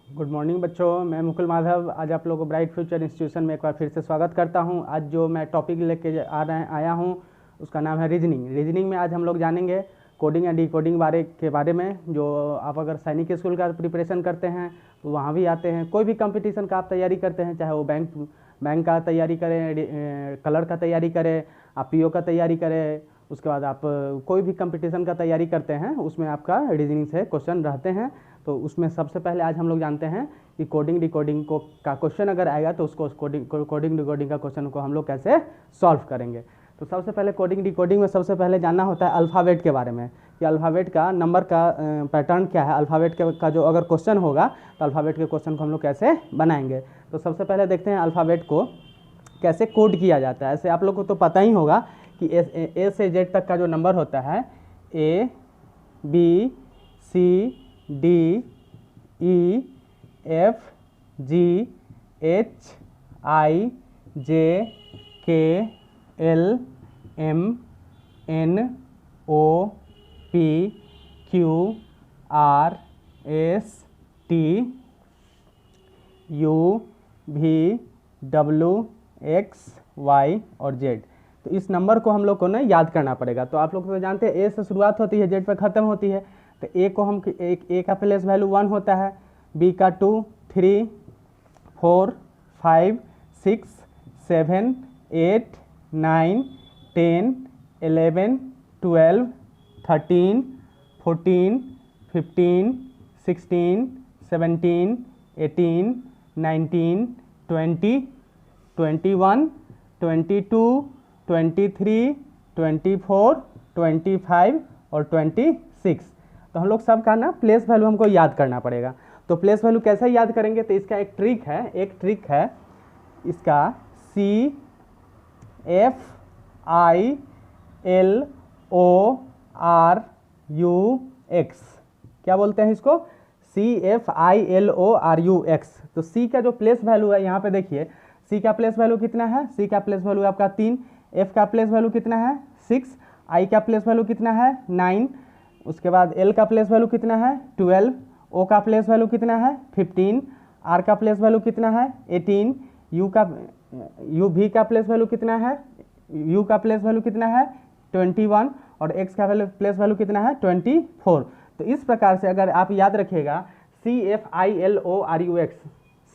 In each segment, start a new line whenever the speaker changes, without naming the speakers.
Good morning बच्चों, मैं मुकुल माधव आज आप लोगों को ब्राइट फ्यूचर इंस्टीट्यूशन में एक बार फिर से स्वागत करता हूं। आज जो मैं टॉपिक लेके आया हूं उसका नाम है रीजनिंग में आज हम लोग जानेंगे कोडिंग एंड डिकोडिंग के बारे में। जो आप अगर सैनिक स्कूल का प्रिपरेशन करते हैं तो वहाँ भी आते हैं, कोई भी कंपटीशन का आप तैयारी करते हैं, चाहे वो बैंक का तैयारी करें, कलर का तैयारी करें, आप पीओ का तैयारी करें, उसके बाद आप कोई भी कंपटीशन का तैयारी करते हैं उसमें आपका रीजनिंग से क्वेश्चन रहते हैं। तो उसमें सबसे पहले आज हम लोग जानते हैं कि कोडिंग डिकोडिंग का क्वेश्चन अगर आएगा तो उसको कोडिंग डिकोडिंग का क्वेश्चन को हम लोग कैसे सॉल्व करेंगे। तो सबसे पहले कोडिंग डिकोडिंग में सबसे पहले जानना होता है अल्फ़ाबेट के बारे में कि अल्फ़ाबेट का नंबर का पैटर्न क्या है। अल्फ़ाबेट का जो अगर क्वेश्चन होगा तो अल्फ़ाबेट के क्वेश्चन को हम लोग कैसे बनाएंगे। तो सबसे पहले देखते हैं अल्फ़ाबेट को कैसे कोड किया जाता है। ऐसे आप लोग को तो पता ही होगा कि ए से जेड तक का जो नंबर होता है A B C D E F G H I J K L M N O P Q R S T U V W X Y और जेड। तो इस नंबर को हम लोग को ना याद करना पड़ेगा। तो आप लोग तो जानते हैं ए से शुरुआत होती है, जेड पर ख़त्म होती है। तो ए को हम ए का प्लेस वैल्यू 1 होता है, बी का 2 3 4 5 6 7 8 9 10 11 12 13 14 15 16 17 18 19 20 21 22 23 24 25 और 26। तो हम लोग सब का ना प्लेस वैल्यू हमको याद करना पड़ेगा। तो प्लेस वैल्यू कैसे याद करेंगे, तो इसका एक ट्रिक है इसका CFILO RUX। क्या बोलते हैं इसको, CFILO RUX। तो C का जो प्लेस वैल्यू है यहाँ पे देखिए, C का प्लेस वैल्यू कितना है, C का प्लेस वैल्यू आपका 3, F का प्लेस वैल्यू कितना है 6, I का प्लेस वैल्यू कितना है 9, उसके बाद L का प्लेस वैल्यू कितना है 12, O का प्लेस वैल्यू कितना है 15, R का प्लेस वैल्यू कितना है 18, V का प्लेस वैल्यू कितना है, U का प्लेस वैल्यू कितना है 21 और X का प्लेस वैल्यू कितना है 24। तो इस प्रकार से अगर आप याद रखिएगा CFILO RUX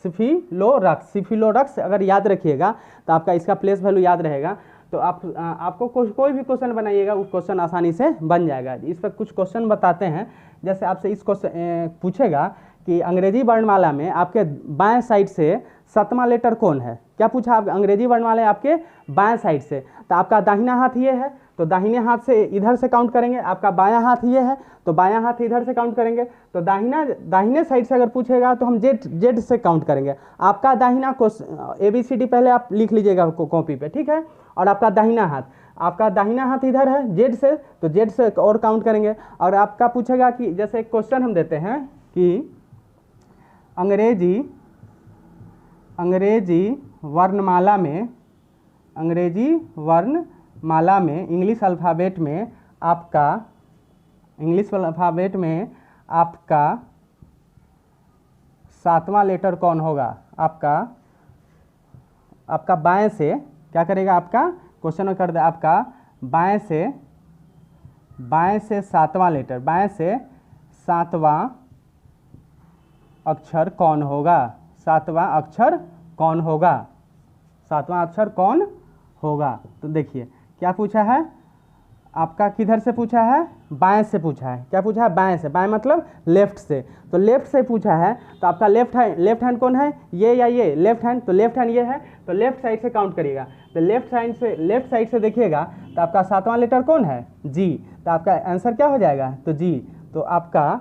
सिफिलोरक्स अगर याद रखिएगा तो आपका इसका प्लेस वैल्यू याद रहेगा। तो आपको कोई भी क्वेश्चन बनाइएगा वो क्वेश्चन आसानी से बन जाएगा। इस पर कुछ क्वेश्चन बताते हैं। जैसे आपसे इस क्वेश्चन पूछेगा कि अंग्रेजी वर्णमाला में आपके बाएं साइड से 7वां लेटर कौन है। क्या पूछा, आप अंग्रेजी वर्णमाला आपके बाएं साइड से, तो आपका दाहिना हाथ ये है तो दाहिने हाथ से इधर से काउंट करेंगे, आपका बायां हाथ ये है तो बायां हाथ इधर से काउंट करेंगे। तो दाहिने साइड से अगर पूछेगा तो हम जेड से काउंट करेंगे। आपका दाहिना ABCD पहले आप लिख लीजिएगा कॉपी पे, ठीक है। और आपका दाहिना हाथ इधर है जेड से, तो जेड से और काउंट करेंगे। और आपका पूछेगा कि जैसे एक क्वेश्चन हम देते हैं कि अंग्रेजी वर्णमाला में इंग्लिश अल्फ़ाबेट में आपका 7वां लेटर कौन होगा। आपका बाएं से क्या करेगा, आपका क्वेश्चन में कर दे, आपका बाएं से 7वां लेटर, बाएं से 7वां अक्षर कौन होगा, 7वां अक्षर कौन होगा। तो देखिए क्या पूछा है, आपका किधर से पूछा है, बाएं से पूछा है। क्या पूछा है, बाएं से, बाएं मतलब लेफ्ट से। तो लेफ्ट से पूछा है तो आपका लेफ्ट हैंड कौन है, ये या ये, लेफ्ट हैंड, तो लेफ्ट हैंड ये है तो लेफ्ट साइड से काउंट करिएगा। तो लेफ्ट साइड से देखिएगा तो आपका 7वां लेटर कौन है, जी। तो आपका आंसर क्या हो जाएगा, तो जी। तो आपका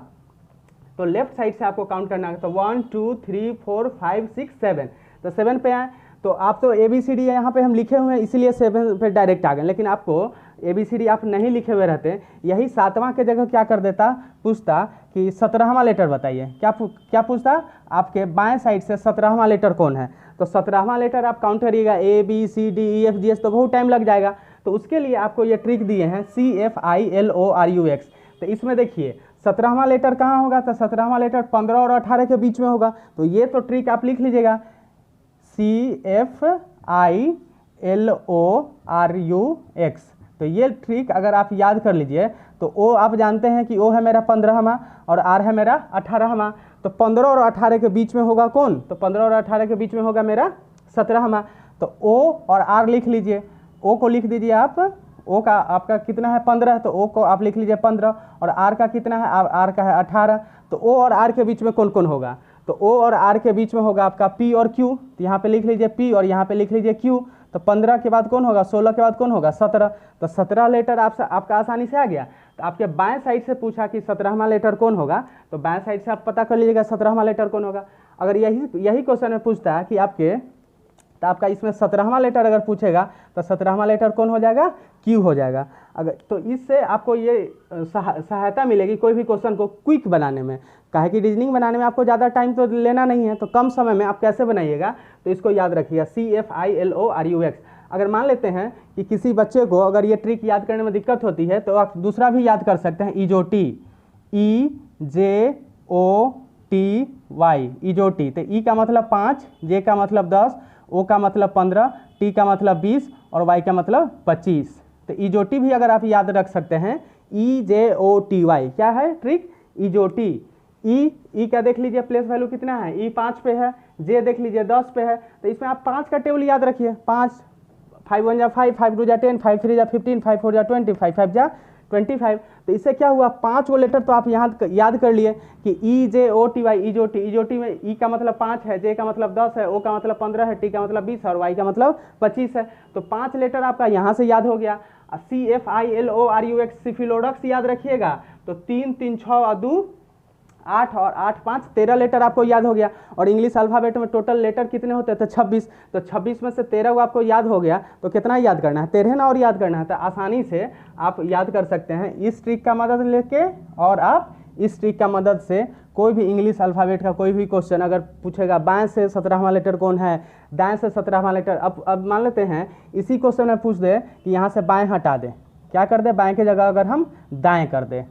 तो लेफ्ट साइड से आपको काउंट करना है। तो 1 2 3 4 5 6 7, तो 7 पे आए। तो आप तो ABCD यहाँ पे हम लिखे हुए हैं इसीलिए 7 पे डायरेक्ट आ गए, लेकिन आपको ABCD आप नहीं लिखे हुए रहते, यही 7वां के जगह क्या कर देता, पूछता कि 17वां लेटर बताइए। क्या पूछता, आपके बाएं साइड से 17वां लेटर कौन है। तो 17वां लेटर आप काउंट करिएगा, ABCDEFGH, तो बहुत टाइम लग जाएगा। तो उसके लिए आपको ये ट्रिक दिए हैं CFILORUX। तो इसमें देखिए 17वां लेटर कहाँ होगा, तो 17वां लेटर 15 और 18 के बीच में होगा। तो ये तो ट्रिक आप लिख लीजिएगा CFILORUX। तो ये ट्रिक अगर आप याद कर लीजिए तो ओ आप जानते हैं कि ओ है मेरा 15वां और आर है मेरा 18वां। तो 15 और 18 के बीच में होगा कौन, तो 15 और 18 के बीच में होगा मेरा 17वां। तो ओ और आर लिख लीजिए, ओ को लिख दीजिए आप, ओ का आपका कितना है 15, तो ओ को आप लिख लीजिए 15, और आर का कितना है, आर का है 18। तो ओ और आर के बीच में कौन कौन होगा, तो ओ और आर के बीच में होगा आपका पी और क्यू। तो यहाँ पे लिख लीजिए पी और यहाँ पे लिख लीजिए क्यू। तो 15 के बाद कौन होगा, 16 के बाद कौन होगा, 17। तो 17 लेटर आपका आसानी से आ गया। तो आपके बाएं साइड से पूछा कि 17वां लेटर कौन होगा, तो बाएं साइड से आप पता कर लीजिएगा 17वां लेटर कौन होगा। अगर यही क्वेश्चन में पूछता है कि आपके, तो आपका इसमें 17वां लेटर अगर पूछेगा तो 17वां लेटर कौन हो जाएगा, क्यू हो जाएगा। अगर तो इससे आपको ये सहायता मिलेगी कोई भी क्वेश्चन को क्विक बनाने में। काहे कि रीजनिंग बनाने में आपको ज़्यादा टाइम तो लेना नहीं है, तो कम समय में आप कैसे बनाइएगा, तो इसको याद रखिएगा CFILORUX। अगर मान लेते हैं कि किसी बच्चे को अगर ये ट्रिक याद करने में दिक्कत होती है तो आप दूसरा भी याद कर सकते हैं, EJOTY, EJOTY। तो ई का मतलब 5, जे का मतलब 10, ओ का मतलब 15, टी का मतलब 20 और वाई का मतलब 25। तो EJOTY भी अगर आप याद रख सकते हैं, EJOTY। क्या है ट्रिक, EJOTY। ई का देख लीजिए प्लेस वैल्यू कितना है, ई 5 पे है, जे देख लीजिए 10 पे है। तो इसमें आप 5 का टेबल याद रखिए, 5 5 1 जा 5, 5 2 जा 10, 5 3 जा 15, 5 4 जा 20, 5 5 जा 25। तो इससे क्या हुआ, 5 वो लेटर तो आप यहाँ याद कर लिए कि EJOTY में ई का मतलब 5 है, जे का मतलब 10 है, ओ का मतलब 15 है, टी का मतलब 20 है और वाई का मतलब 25 है। तो 5 लेटर आपका यहाँ से याद हो गया। CFILORUX सिफिलोडक्स याद रखिएगा, तो 3 3 6 और 2 8 और 8 5 13 लेटर आपको याद हो गया। और इंग्लिश अल्फ़ाबेट में टोटल लेटर कितने होते हैं, तो 26। तो 26 में से 13 को आपको याद हो गया, तो कितना याद करना है, 13 ना और याद करना है। तो आसानी से आप याद कर सकते हैं इस ट्रिक का मदद लेके। और आप इस ट्रिक का मदद से कोई भी इंग्लिश अल्फ़ाबेट का कोई भी क्वेश्चन अगर पूछेगा, बाएं से 17वां लेटर कौन है, दाएं से 17वां लेटर, अब मान लेते हैं इसी क्वेश्चन में पूछ दे कि यहाँ से बाएँ हटा दे, क्या कर दे, बाएँ की जगह अगर हम दाएँ कर दें,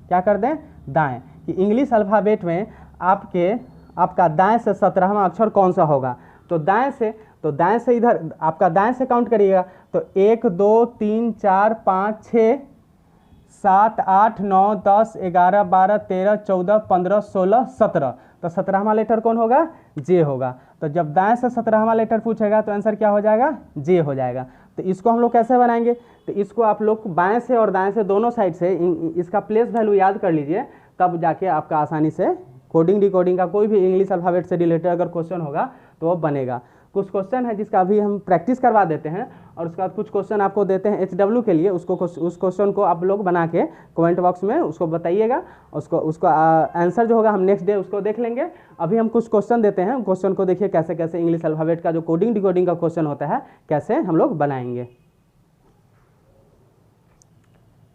क्या कर दें, दाएँ, कि इंग्लिश अल्फ़ाबेट में आपका दाएं से 17वां अक्षर कौन सा होगा। तो दाएं से इधर आपका दाएं से काउंट करिएगा, तो 1 2 3 4 5 6 7 8 9 10 11 12 13 14 15 16 17। तो 17वां लेटर कौन होगा, जे होगा। तो जब दाएं से 17वां लेटर पूछेगा तो आंसर क्या हो जाएगा, जे हो जाएगा। तो इसको हम लोग कैसे बनाएंगे, तो इसको आप लोग बाएं से और दाएं से दोनों साइड से इसका प्लेस वैल्यू याद कर लीजिए, तब जाके आपका आसानी से कोडिंग डिकोडिंग का कोई भी इंग्लिश अल्फ़ाबेट से रिलेटेड अगर क्वेश्चन होगा तो वो बनेगा। कुछ क्वेश्चन है जिसका अभी हम प्रैक्टिस करवा देते हैं, और उसके बाद कुछ क्वेश्चन आपको देते हैं HW के लिए। उस क्वेश्चन को आप लोग बना के कमेंट बॉक्स में उसको बताइएगा, उसको आंसर जो होगा हम नेक्स्ट डे उसको देख लेंगे। अभी हम कुछ क्वेश्चन देते हैं, क्वेश्चन को देखिए कैसे कैसे इंग्लिश अल्फ़ाबेट का जो कोडिंग डिकोडिंग का क्वेश्चन होता है कैसे हम लोग बनाएंगे।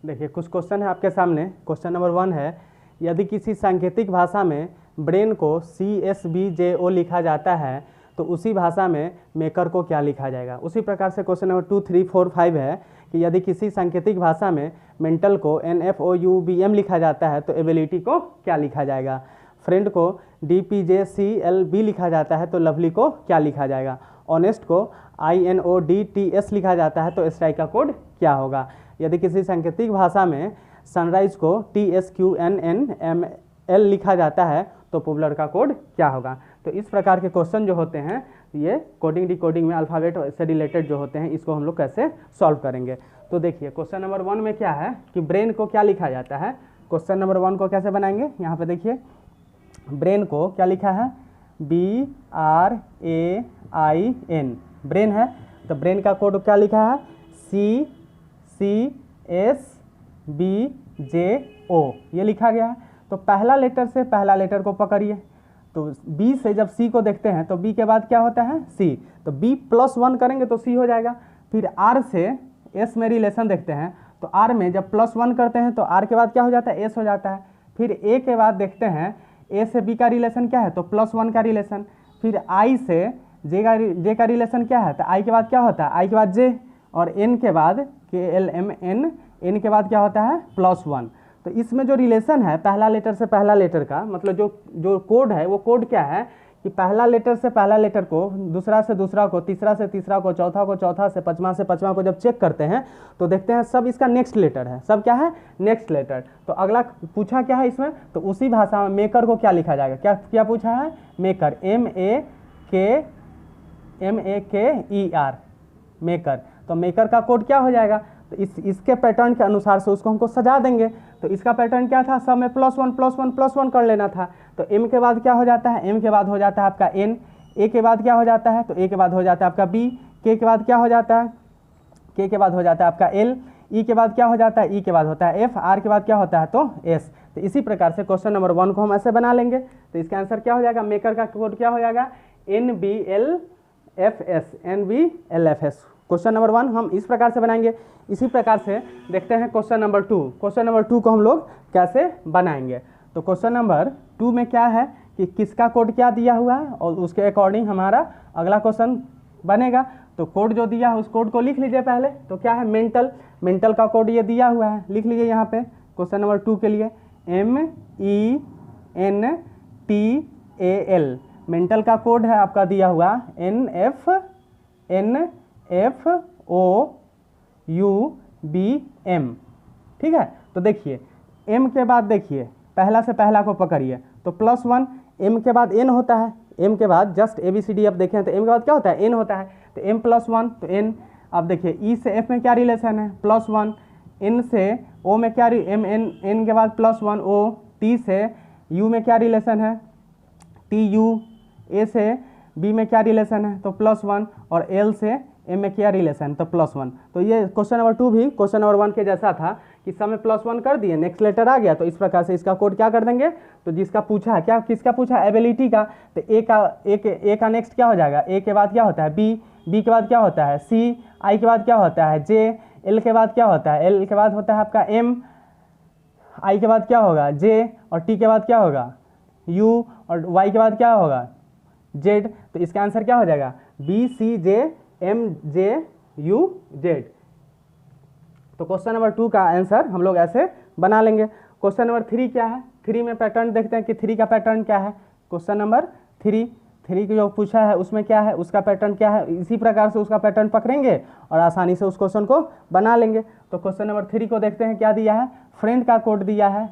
देखिए कुछ क्वेश्चन है आपके सामने। क्वेश्चन नंबर 1 है, यदि किसी सांकेतिक भाषा में ब्रेन को CSBJO लिखा जाता है तो उसी भाषा में मेकर को क्या लिखा जाएगा। उसी प्रकार से क्वेश्चन नंबर 2 3 4 5 है कि यदि किसी सांकेतिक भाषा में मेंटल को NFOUBM लिखा जाता है तो एबिलिटी को क्या लिखा जाएगा। फ्रेंड को DPJCLB लिखा जाता है तो लवली को क्या लिखा जाएगा। ऑनेस्ट को INODTS लिखा जाता है तो स्ट्राइक का कोड क्या होगा। यदि किसी सांकेतिक भाषा में सनराइज को TSQNNML लिखा जाता है तो पॉपुलर का कोड क्या होगा। तो इस प्रकार के क्वेश्चन जो होते हैं ये कोडिंग डिकोडिंग में अल्फ़ाबेट से रिलेटेड जो होते हैं, इसको हम लोग कैसे सॉल्व करेंगे। तो देखिए क्वेश्चन नंबर 1 में क्या है कि ब्रेन को क्या लिखा जाता है। क्वेश्चन नंबर 1 को कैसे बनाएंगे, यहाँ पे देखिए ब्रेन को क्या लिखा है, BRAIN ब्रेन है। तो ब्रेन का कोड क्या लिखा है, CSBJO ये लिखा गया है। तो पहला लेटर से पहला लेटर को पकड़िए, तो B से जब C को देखते हैं तो B के बाद क्या होता है, C। तो B +1 करेंगे तो C हो जाएगा। फिर R से S में रिलेशन देखते हैं, तो R में जब +1 करते हैं तो R के बाद क्या हो जाता है, S हो जाता है। फिर A के बाद देखते हैं A से B का रिलेशन क्या है, तो +1 का रिलेशन। फिर I से J का रिलेशन क्या है, तो I के बाद क्या होता है, I के बाद J, और n के बाद KLMN, n के बाद क्या होता है +1। तो इसमें जो रिलेशन है पहला लेटर से पहला लेटर का, मतलब जो कोड है वो कोड क्या है कि पहला लेटर से पहला लेटर को, दूसरा से दूसरा को, तीसरा से तीसरा को, चौथा से पांचवा से पांचवा को जब चेक करते हैं तो देखते हैं सब इसका नेक्स्ट लेटर है, सब क्या है नेक्स्ट लेटर। तो अगला पूछा क्या है इसमें, तो उसी भाषा में मेकर को क्या लिखा जाएगा, क्या क्या पूछा है मेकर, MEKER, मेकर। तो मेकर का कोड क्या हो जाएगा, तो इसके पैटर्न के अनुसार से उसको हमको सजा देंगे। तो इसका पैटर्न क्या था, सब में +1 कर लेना था। तो m के बाद क्या हो जाता है, m के बाद हो जाता है आपका n, a के बाद क्या हो जाता है, तो a के बाद हो जाता है आपका b, k के बाद क्या हो जाता है, k के बाद हो जाता है आपका l, e के बाद क्या हो जाता है, e के बाद होता है f, r के बाद क्या होता है तो s। तो इसी प्रकार से क्वेश्चन नंबर 1 को हम ऐसे बना लेंगे। तो इसका आंसर क्या हो जाएगा, मेकर का कोड क्या हो जाएगा NBLFS। क्वेश्चन नंबर 1 हम इस प्रकार से बनाएंगे। इसी प्रकार से देखते हैं क्वेश्चन नंबर 2। क्वेश्चन नंबर 2 को हम लोग कैसे बनाएंगे। तो क्वेश्चन नंबर 2 में क्या है कि किसका कोड क्या दिया हुआ है और उसके अकॉर्डिंग हमारा अगला क्वेश्चन बनेगा। तो कोड जो दिया है उस कोड को लिख लीजिए पहले। तो क्या है मेंटल का कोड ये दिया हुआ है, लिख लीजिए यहाँ पे क्वेश्चन नंबर 2 के लिए MENTAL। मेंटल का कोड है आपका दिया हुआ NFOUBM, ठीक है। तो देखिए m के बाद देखिए पहला से पहला को पकड़िए तो +1, m के बाद n होता है, m के बाद जस्ट ABCD अब देखें तो m के बाद क्या होता है n होता है, तो m +1 तो n। अब देखिए e से f में क्या रिलेशन है +1, n से o में क्या n के बाद +1 o, t से u में क्या रिलेशन है TU, a से b में क्या रिलेशन है तो +1 और l से m में क्या रिलेशन तो +1। तो ये क्वेश्चन नंबर 2 भी क्वेश्चन नंबर 1 के जैसा था कि सब में +1 कर दिए, नेक्स्ट लेटर आ गया। तो इस प्रकार से इसका कोड क्या कर देंगे, तो जिसका पूछा है क्या, किसका पूछा है एबिलिटी का, तो ए का नेक्स्ट क्या हो जाएगा, ए के बाद क्या होता है बी के बाद क्या होता है सी, आई के बाद क्या होता है जे, एल के बाद क्या होता है, एल के बाद होता है आपका एम, आई के बाद क्या होगा जे, और टी के बाद क्या होगा यू, और वाई के बाद क्या होगा जेड। तो इसका आंसर क्या हो जाएगा BCJMJUZ। तो क्वेश्चन नंबर 2 का आंसर हम लोग ऐसे बना लेंगे। क्वेश्चन नंबर 3 क्या है, 3 में पैटर्न देखते हैं कि 3 का पैटर्न क्या है। क्वेश्चन नंबर 3 को जो पूछा है उसमें क्या है, उसका पैटर्न क्या है, इसी प्रकार से उसका पैटर्न पकड़ेंगे और आसानी से उस क्वेश्चन को बना लेंगे। तो क्वेश्चन नंबर 3 को देखते हैं क्या दिया है, फ्रेंड का कोड दिया है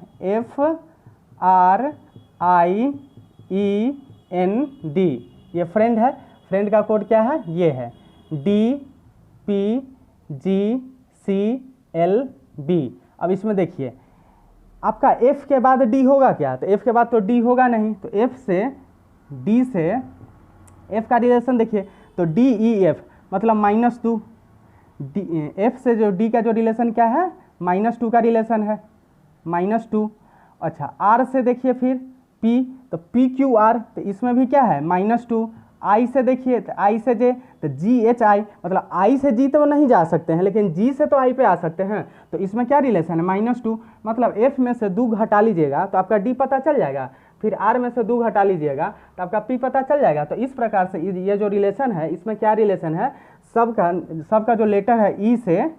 FRIEND, ये फ्रेंड है, फ्रेंड का कोड क्या है ये है DPGCLB। अब इसमें देखिए आपका F के बाद D होगा क्या, तो F के बाद तो D होगा नहीं, तो F से D से F का रिलेशन देखिए तो DEF मतलब -2, F से जो D का जो रिलेशन क्या है -2 का रिलेशन है -2। अच्छा R से देखिए फिर P, तो PQR, तो इसमें भी क्या है -2। I से देखिए तो I से J, तो GHI मतलब I से G तो नहीं जा सकते हैं लेकिन G से तो I पे आ सकते हैं। तो इसमें क्या रिलेशन है -2, मतलब F में से 2 घटा लीजिएगा तो आपका D पता चल जाएगा, फिर R में से 2 घटा लीजिएगा तो आपका P पता चल जाएगा। तो इस प्रकार से ये जो रिलेशन है इसमें क्या रिलेशन है, सबका जो लेटर है E से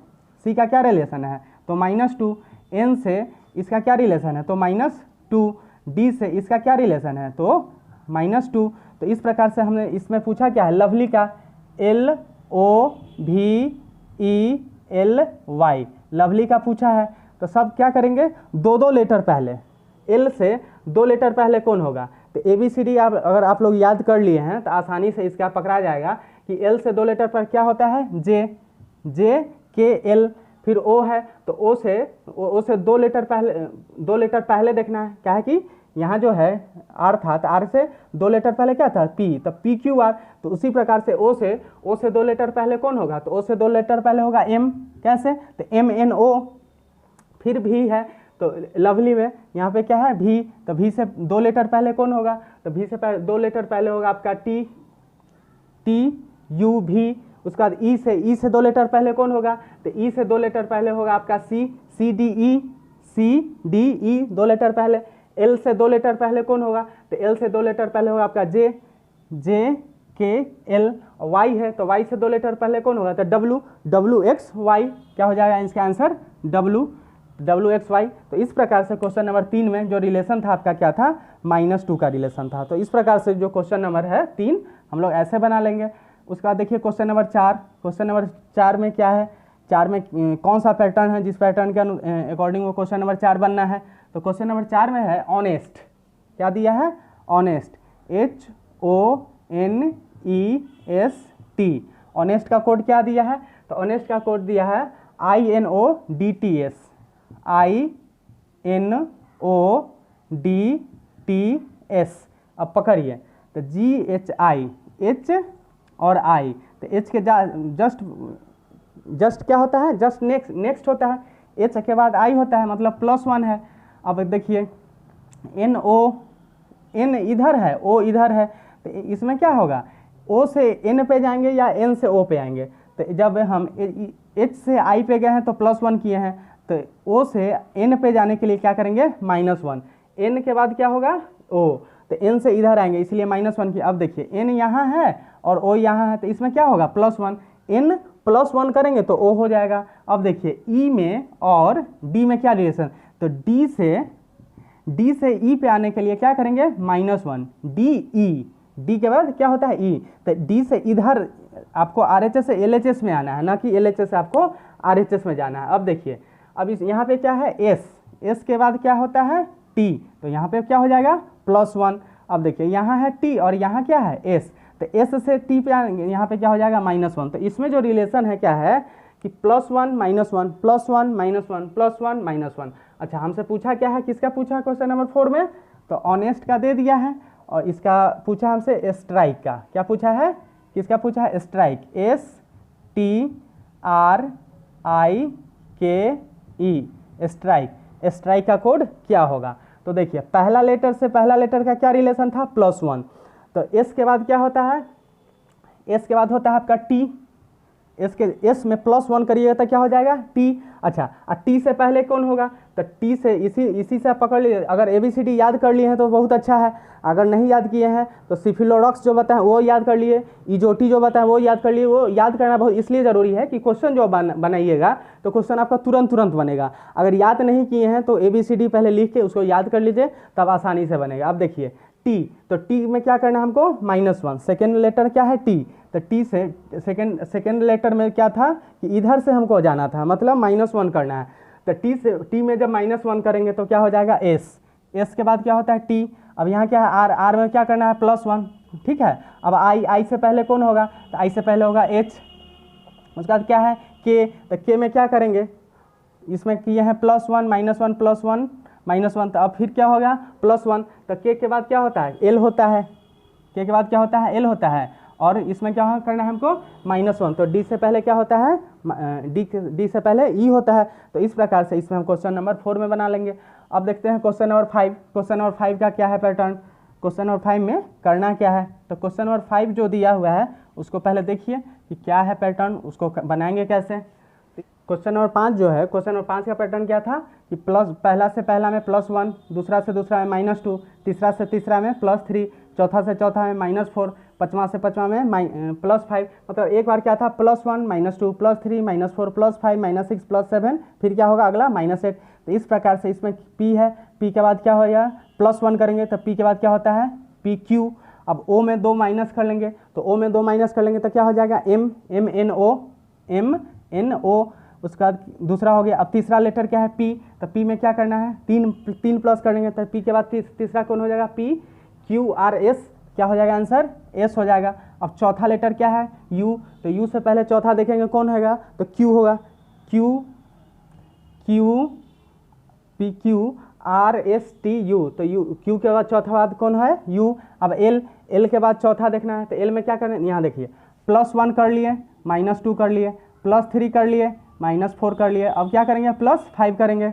C का क्या रिलेशन है तो -2, N से इसका क्या रिलेशन है तो -2, D से इसका क्या रिलेशन है तो -2। तो इस प्रकार से हमने इसमें पूछा क्या है लवली का LOVELY, लवली का पूछा है। तो सब क्या करेंगे 2 लेटर पहले, L से 2 लेटर पहले कौन होगा, तो ABCD अगर आप लोग याद कर लिए हैं तो आसानी से इसका पकड़ा जाएगा कि L से 2 लेटर पर क्या होता है JKL, फिर O है तो O से 2 लेटर पहले देखना है, क्या है कि यहाँ जो है R था तो R से 2 लेटर पहले क्या था P, तो PQR। तो उसी प्रकार से O से 2 लेटर पहले कौन होगा, तो O से 2 लेटर पहले होगा M, कैसे तो MNO, फिर V है तो लवली में यहाँ पे क्या है V, तो V से 2 लेटर पहले कौन होगा, तो V से 2 लेटर पहले होगा आपका TUV। उसके बाद E से 2 लेटर पहले कौन होगा, तो E से 2 लेटर पहले होगा आपका CDE 2 लेटर पहले। L से 2 लेटर पहले कौन होगा, तो L से 2 लेटर पहले होगा आपका के एल, वाई है तो वाई से 2 लेटर पहले कौन होगा, तो डब्लू, डब्लू एक्स वाई, क्या हो जाएगा इसका answer, W, W X Y. तो इस प्रकार से क्वेश्चन नंबर 3 में जो रिलेशन था आपका क्या था, -2 का रिलेशन था। तो इस प्रकार से जो क्वेश्चन नंबर है 3 हम लोग ऐसे बना लेंगे। उसके बाद देखिए क्वेश्चन नंबर 4, क्वेश्चन नंबर 4 में क्या है, 4 में कौन सा पैटर्न है जिस पैटर्न के अकॉर्डिंग वो क्वेश्चन नंबर 4 बनना है। तो क्वेश्चन नंबर 4 में है ऑनेस्ट, क्या दिया है, ऑनेस्ट, HONEST, ऑनेस्ट का कोड क्या दिया है, तो ऑनेस्ट का कोड दिया है INODTS, INODTS। अब पकड़िए तो GHI, H और I, तो H के जस्ट क्या होता है, जस्ट नेक्स्ट होता है, H के बाद I होता है, मतलब +1 है। अब देखिए N इधर है, O इधर है, तो इसमें क्या होगा, O से N पे जाएंगे या N से O पे आएंगे। तो जब हम H से I पे गए हैं तो +1 किए हैं, तो O से N पे जाने के लिए क्या करेंगे, -1, N के बाद क्या होगा, O, तो N से इधर आएंगे इसलिए -1 की। अब देखिए N यहाँ है और O यहाँ है, तो इसमें क्या होगा, +1, N +1 करेंगे तो O हो जाएगा। अब देखिए E में और D में क्या रिलेशन, तो D से E पे आने के लिए क्या करेंगे, -1, DE, D के बाद क्या होता है E, तो D से इधर आपको RHS से LHS में आना है, ना कि LHS से आपको RHS में जाना है। अब देखिए अब इस यहाँ पे क्या है S के बाद क्या होता है T, तो यहाँ पे क्या हो जाएगा, +1। अब देखिए यहाँ है T और यहाँ क्या है S, तो S से T पे यहाँ पे क्या हो जाएगा, -1। तो इसमें जो रिलेशन है क्या है कि +1 -1 +1 -1 +1 -1। अच्छा हमसे पूछा क्या है, किसका पूछा है क्वेश्चन नंबर 4 में, तो ऑनेस्ट का दे दिया है, और इसका पूछा हमसे स्ट्राइक का, क्या पूछा है, किसका पूछा है, स्ट्राइक, STRIKE, स्ट्राइक, स्ट्राइक का कोड क्या होगा। तो देखिए पहला लेटर से पहला लेटर का क्या रिलेशन था, +1, तो S के बाद क्या होता है, S के बाद होता है आपका T, S में +1 करिएगा तो क्या हो जाएगा, T। अच्छा T से पहले कौन होगा, तो T से इसी से आप पकड़ लीजिए। अगर ABCD याद कर लिए हैं तो बहुत अच्छा है, अगर नहीं याद किए हैं तो सिफिलोडॉक्स जो बताएं वो याद कर लिए, इजोटी जो बताएं वो याद कर लिए। वो याद करना बहुत इसलिए ज़रूरी है कि क्वेश्चन जो बनाइएगा तो क्वेश्चन आपका तुरंत बनेगा। अगर याद नहीं किए हैं तो ABCD पहले लिख के उसको याद कर लीजिए, तब आसानी से बनेगा। अब देखिए T, तो T में क्या करना है हमको, -1, सेकेंड लेटर क्या है T, तो T से सेकेंड लेटर में क्या था कि इधर से हमको जाना था, मतलब -1 करना है। तो T में जब -1 करेंगे तो क्या हो जाएगा, S के बाद क्या होता है T। अब यहाँ क्या है R में क्या करना है, +1, ठीक है। अब I से पहले कौन होगा, तो I से पहले होगा H, उसके बाद क्या है K, तो K में क्या करेंगे, इसमें किए हैं +1 -1 +1 -1, तो अब फिर क्या होगा, +1, तो K के बाद क्या होता है, L होता है, K के बाद क्या होता है, L होता है, और इसमें क्या करना है हमको, -1, तो D से पहले क्या होता है, D से पहले E होता है। तो इस प्रकार से इसमें हम क्वेश्चन नंबर 4 में बना लेंगे। अब देखते हैं क्वेश्चन नंबर 5, क्वेश्चन नंबर 5 का क्या है पैटर्न, क्वेश्चन नंबर 5 में करना क्या है। तो क्वेश्चन नंबर 5 जो दिया हुआ है उसको पहले देखिए कि क्या है पैटर्न, उसको बनाएंगे कैसे। क्वेश्चन नंबर 5 जो है, क्वेश्चन नंबर 5 का पैटर्न क्या था कि पहला से पहला में +1, दूसरा से दूसरा में -2, तीसरा से तीसरा में +3, चौथा से चौथा में -4, पाँचवा से पाँचवा में +5। मतलब एक बार क्या था, +1 -2 +3 -4 +5 -6 +7, फिर क्या होगा अगला -8। तो इस प्रकार से इसमें P है, P के बाद क्या होगा, +1 करेंगे तो P के बाद क्या होता है, PQ। अब O में 2 माइनस कर लेंगे, तो O में 2 माइनस कर लेंगे तो क्या हो जाएगा, MNO। उसका दूसरा हो गया। अब तीसरा लेटर क्या है, P, तो P में क्या करना है, 3 प्लस करेंगे तो P के बाद तीसरा कौन हो जाएगा, PQRS, क्या हो जाएगा आंसर, S हो जाएगा। अब चौथा लेटर क्या है, U, तो U से पहले चौथा देखेंगे कौन होगा, तो Q होगा, PQRSTU, तो Q के बाद चौथा बाद कौन है, U। अब L के बाद चौथा देखना है, तो L में क्या करना है, यहाँ देखिए +1 कर लिए, -2 कर लिए, +3 कर लिए, -4 कर लिए। अब क्या करेंगे, +5 करेंगे।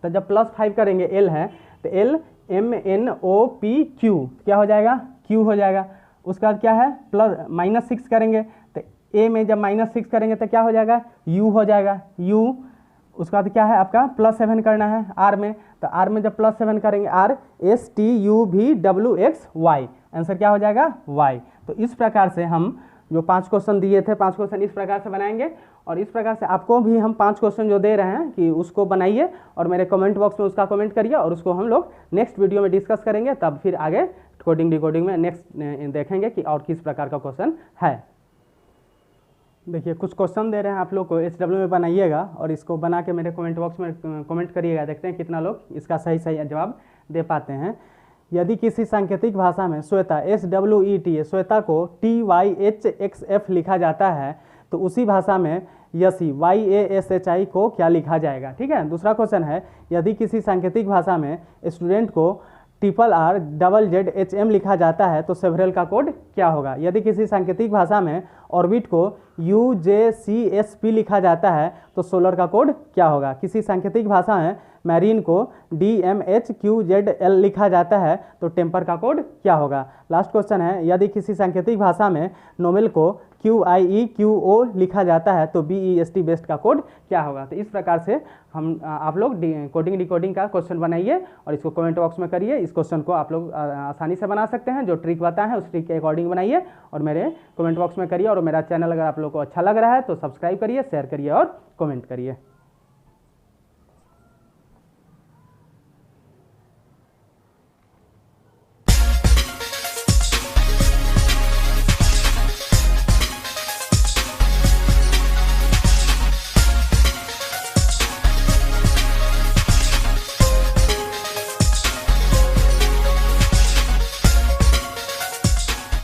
तो जब +5 करेंगे, L है तो L MNOPQ, क्या हो जाएगा, Q हो जाएगा। उसके बाद क्या है, -6 करेंगे, तो A में जब -6 करेंगे तो क्या हो जाएगा, U हो जाएगा, U। उसके बाद क्या है आपका +7 करना है आर में, तो आर में जब +7 करेंगे RSTUVWXY, आंसर क्या हो जाएगा y। तो इस प्रकार से हम जो 5 क्वेश्चन दिए थे 5 क्वेश्चन इस प्रकार से बनाएंगे, और इस प्रकार से आपको भी हम 5 क्वेश्चन जो दे रहे हैं कि उसको बनाइए और मेरे कमेंट बॉक्स में उसका कमेंट करिए, और उसको हम लोग नेक्स्ट वीडियो में डिस्कस करेंगे, तब फिर आगे कोडिंग डिकोडिंग में नेक्स्ट देखेंगे कि और किस प्रकार का क्वेश्चन है। देखिए कुछ क्वेश्चन दे रहे हैं आप लोग को, SW में बनाइएगा और इसको बना के मेरे कमेंट बॉक्स में कमेंट करिएगा, देखते हैं कितना लोग इसका सही सही जवाब दे पाते हैं। यदि किसी सांकेतिक भाषा में श्वेता SWETA श्वेता को TYHXF लिखा जाता है तो उसी भाषा में यशी YASHI को क्या लिखा जाएगा। ठीक है, दूसरा क्वेश्चन है यदि किसी सांकेतिक भाषा में स्टूडेंट को RRZZHM लिखा जाता है तो सेवरल का कोड क्या होगा। यदि किसी सांकेतिक भाषा में ऑर्बिट को UJCSP लिखा जाता है तो सोलर का कोड क्या होगा। किसी सांकेतिक भाषा में मैरीन को DMHQZL लिखा जाता है तो टेम्पर का कोड क्या होगा। लास्ट क्वेश्चन है यदि किसी सांकेतिक भाषा में नोबेल को QIEQO लिखा जाता है तो BEST बेस्ट का कोड क्या होगा। तो इस प्रकार से हम आप लोग कोडिंग डिकोडिंग का क्वेश्चन बनाइए और इसको कमेंट बॉक्स में करिए। इस क्वेश्चन को आप लोग आसानी से बना सकते हैं, जो ट्रिक बताए हैं उस ट्रिक के अकॉर्डिंग बनाइए और मेरे कमेंट बॉक्स में करिए। और मेरा चैनल अगर आप लोग को अच्छा लग रहा है तो सब्सक्राइब करिए, शेयर करिए और कमेंट करिए।